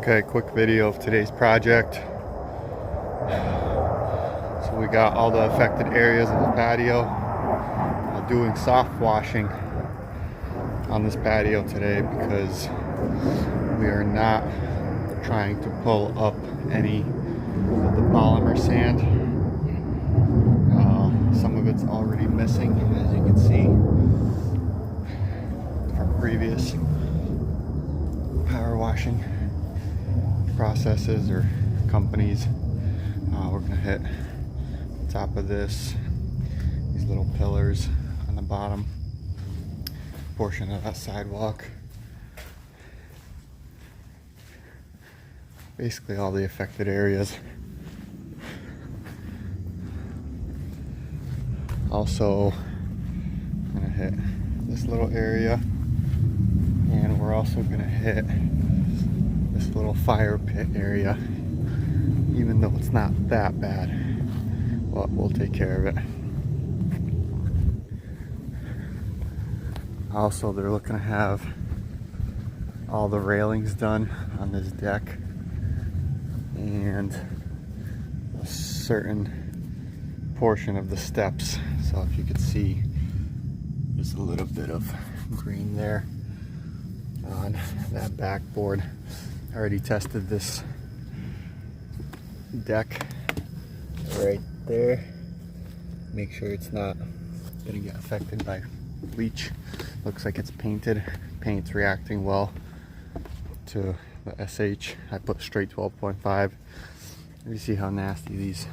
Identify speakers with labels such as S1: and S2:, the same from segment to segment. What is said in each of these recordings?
S1: Okay, quick video of today's project. So we got all the affected areas of the patio. Doing soft washing on this patio today because we are not trying to pull up any of the polymer sand. Some of it's already missing, as you can see from previous power washing processes or companies. We're gonna hit the top of these little pillars on the bottom portion of that sidewalk. Basically all the affected areas. Also, I'm gonna hit this little area, and we're also gonna hit this little fire pit area, even though it's not that bad, but we'll take care of it. Also, they're looking to have all the railings done on this deck and a certain portion of the steps. So if you could see, there's a little bit of green there on that backboard. I already tested this deck right there. Make sure it's not gonna get affected by bleach. Looks like it's painted. Paint's reacting well to the SH. I put straight 12.5. You see how nasty these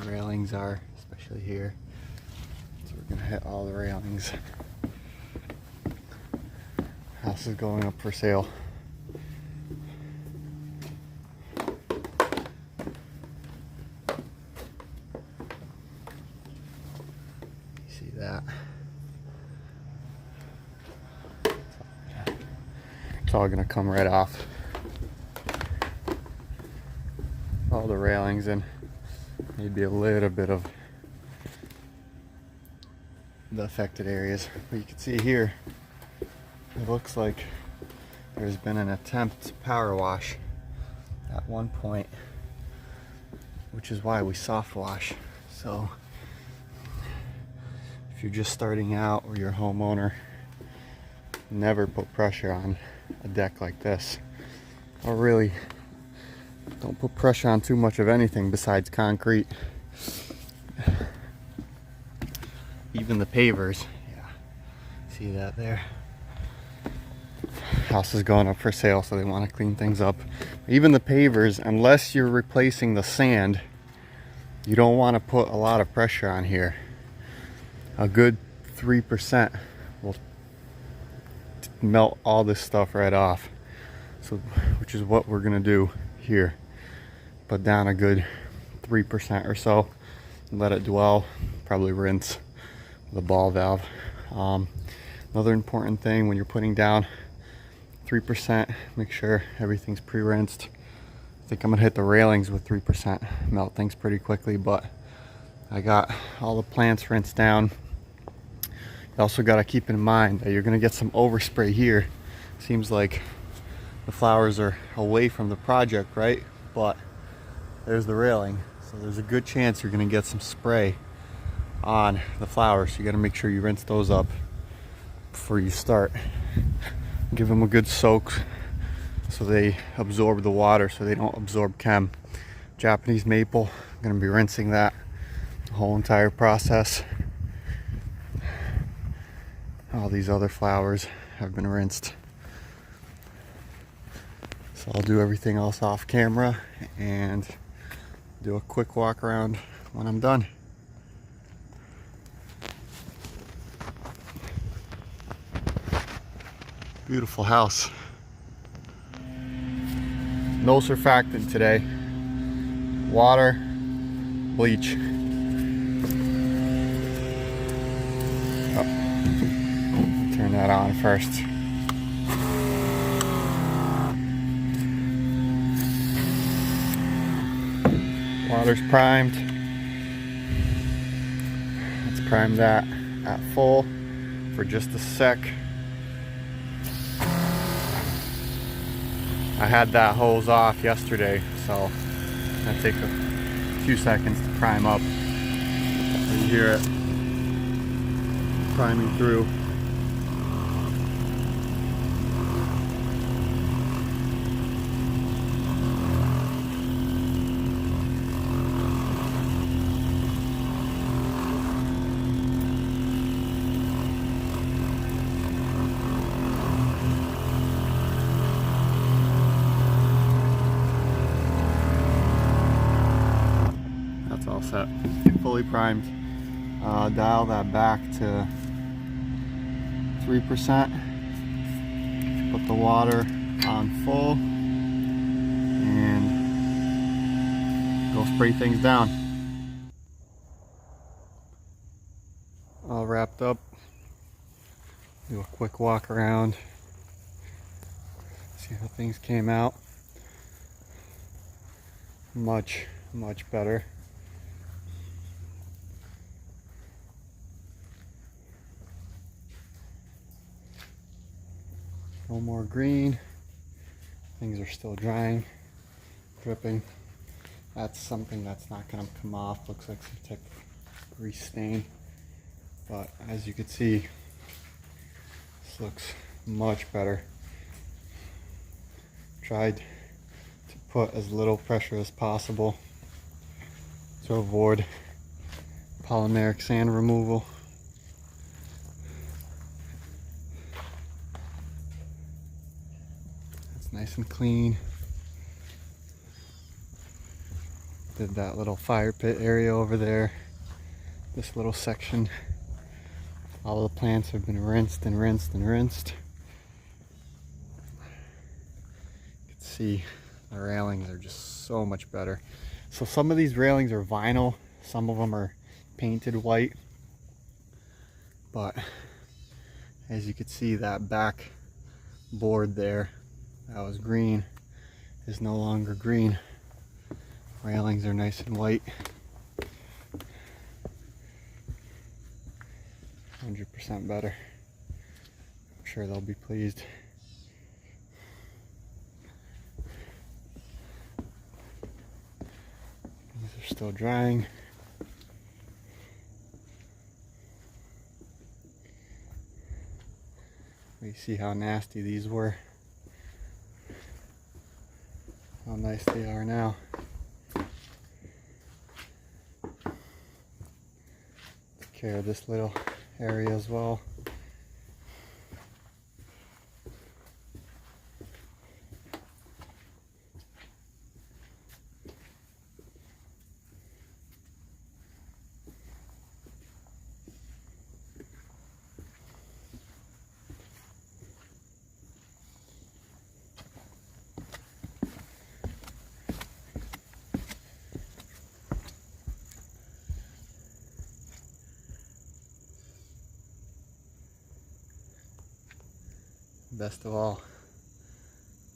S1: railings are, especially here. So we're gonna hit all the railings. House is going up for sale. You see that? It's all gonna come right off. All the railings and maybe a little bit of the affected areas. But you can see here, it looks like there's been an attempt to power wash at one point, which is why we soft wash. So if you're just starting out or you're a homeowner, never put pressure on a deck like this. Or really, don't put pressure on too much of anything besides concrete. Even the pavers. Yeah, see that there? House is going up for sale, so they want to clean things up. Even the pavers, unless you're replacing the sand, you don't want to put a lot of pressure on here. A good 3% will melt all this stuff right off. So, which is what we're gonna do here. Put down a good 3% or so and let it dwell. Probably rinse the ball valve. Another important thing when you're putting down 3%, make sure everything's pre-rinsed. I think I'm gonna hit the railings with 3%, melt things pretty quickly, but I got all the plants rinsed down. You also got to keep in mind that you're gonna get some overspray here. Seems like the flowers are away from the project, right? But there's the railing, so there's a good chance you're gonna get some spray on the flowers. So you got to make sure you rinse those up before you start. Give them a good soak so they absorb the water, so they don't absorb chem. Japanese maple, I'm gonna be rinsing that the whole entire process. All these other flowers have been rinsed. So I'll do everything else off camera and do a quick walk around when I'm done. Beautiful house. No surfactant today. Water, bleach. Oh. Turn that on first. Water's primed. Let's prime that at full for just a sec. I had that hose off yesterday, so that take a few seconds to prime up. You hear it priming through. That's all set, fully primed. Dial that back to 3%. Put the water on full and go spray things down. All wrapped up. Do a quick walk around. See how things came out. Much better. No more green. Things are still drying, dripping. That's something that's not going to come off. Looks like some type of grease stain. But as you can see, this looks much better. Tried to put as little pressure as possible to avoid polymeric sand removal. Nice and clean. Did that little fire pit area over there. This little section. All the plants have been rinsed and rinsed and rinsed. You can see the railings are just so much better. So some of these railings are vinyl, some of them are painted white. But as you can see, that back board there that was green is no longer green. Railings are nice and white. 100% better. I'm sure they'll be pleased. These are still drying. You see how nasty these were. How nice they are now. Take care of this little area as well. Best of all,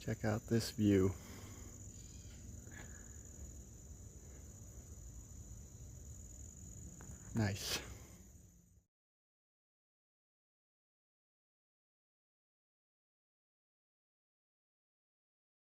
S1: check out this view. Nice.